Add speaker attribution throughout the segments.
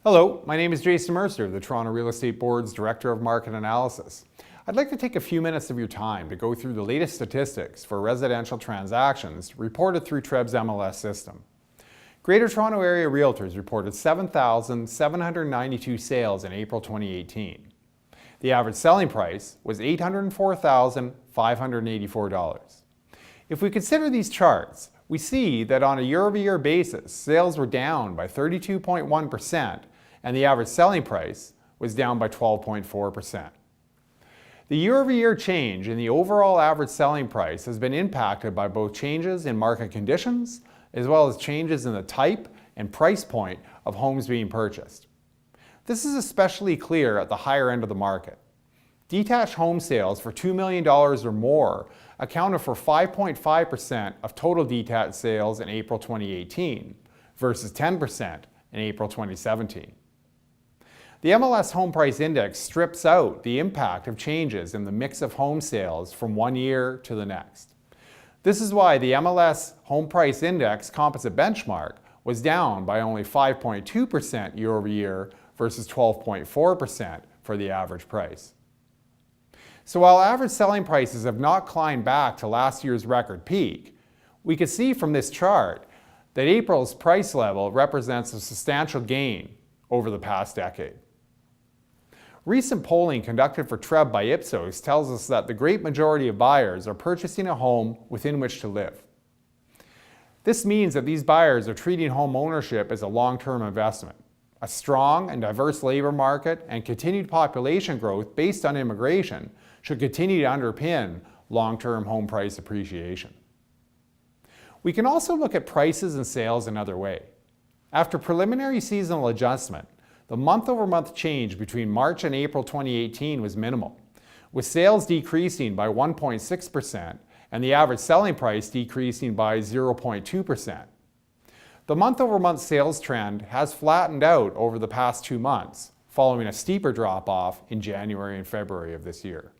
Speaker 1: Hello, my name is Jason Mercer, the Toronto Real Estate Board's Director of Market Analysis. I'd like to take a few minutes of your time to go through the latest statistics for residential transactions reported through TREB's MLS system. Greater Toronto Area Realtors reported 7,792 sales in April 2018. The average selling price was $804,584. If we consider these charts, we see that on a year-over-year basis, sales were down by 32.1% and the average selling price was down by 12.4%. The year-over-year change in the overall average selling price has been impacted by both changes in market conditions as well as changes in the type and price point of homes being purchased. This is especially clear at the higher end of the market. Detached home sales for $2 million or more accounted for 5.5% of total detached sales in April 2018 versus 10% in April 2017. The MLS Home Price Index strips out the impact of changes in the mix of home sales from one year to the next. This is why the MLS Home Price Index composite benchmark was down by only 5.2% year over year versus 12.4% for the average price. So while average selling prices have not climbed back to last year's record peak, we can see from this chart that April's price level represents a substantial gain over the past decade. Recent polling conducted for TREB by Ipsos tells us that the great majority of buyers are purchasing a home within which to live. This means that these buyers are treating home ownership as a long-term investment. A strong and diverse labor market and continued population growth based on immigration should continue to underpin long-term home price appreciation. We can also look at prices and sales another way. After preliminary seasonal adjustment, the month-over-month change between March and April 2018 was minimal, with sales decreasing by 1.6% and the average selling price decreasing by 0.2%. The month-over-month sales trend has flattened out over the past 2 months, following a steeper drop-off in January and February of this year.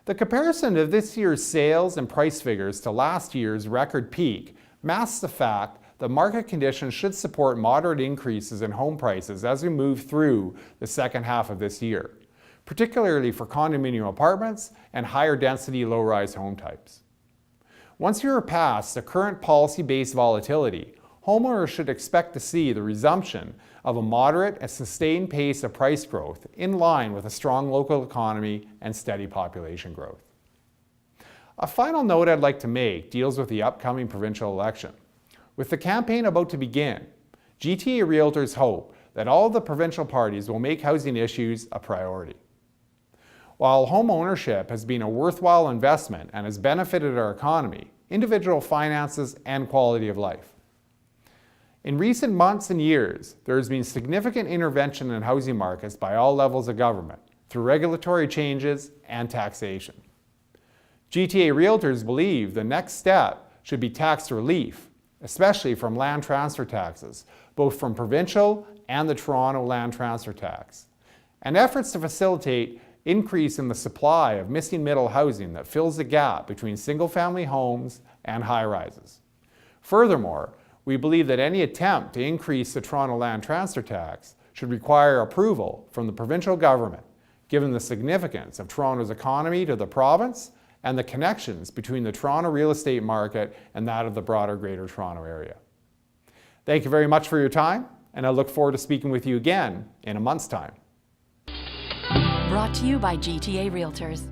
Speaker 1: The comparison of this year's sales and price figures to last year's record peak masks the fact that market conditions should support moderate increases in home prices as we move through the second half of this year, particularly for condominium apartments and higher density low-rise home types. Once you are past the current policy-based volatility, homeowners should expect to see the resumption of a moderate and sustained pace of price growth in line with a strong local economy and steady population growth. A final note I'd like to make deals with the upcoming provincial election. With the campaign about to begin, GTA Realtors hope that all of the provincial parties will make housing issues a priority. While home ownership has been a worthwhile investment and has benefited our economy, individual finances, and quality of life. In recent months and years, there has been significant intervention in housing markets by all levels of government through regulatory changes and taxation. GTA Realtors believe the next step should be tax relief, especially from land transfer taxes, both from provincial and the Toronto land transfer tax, and efforts to facilitate increase in the supply of missing middle housing that fills the gap between single-family homes and high-rises. Furthermore, we believe that any attempt to increase the Toronto land transfer tax should require approval from the provincial government, given the significance of Toronto's economy to the province and the connections between the Toronto real estate market and that of the broader Greater Toronto Area. Thank you very much for your time, and I look forward to speaking with you again in a month's time.
Speaker 2: Brought to you by GTA Realtors.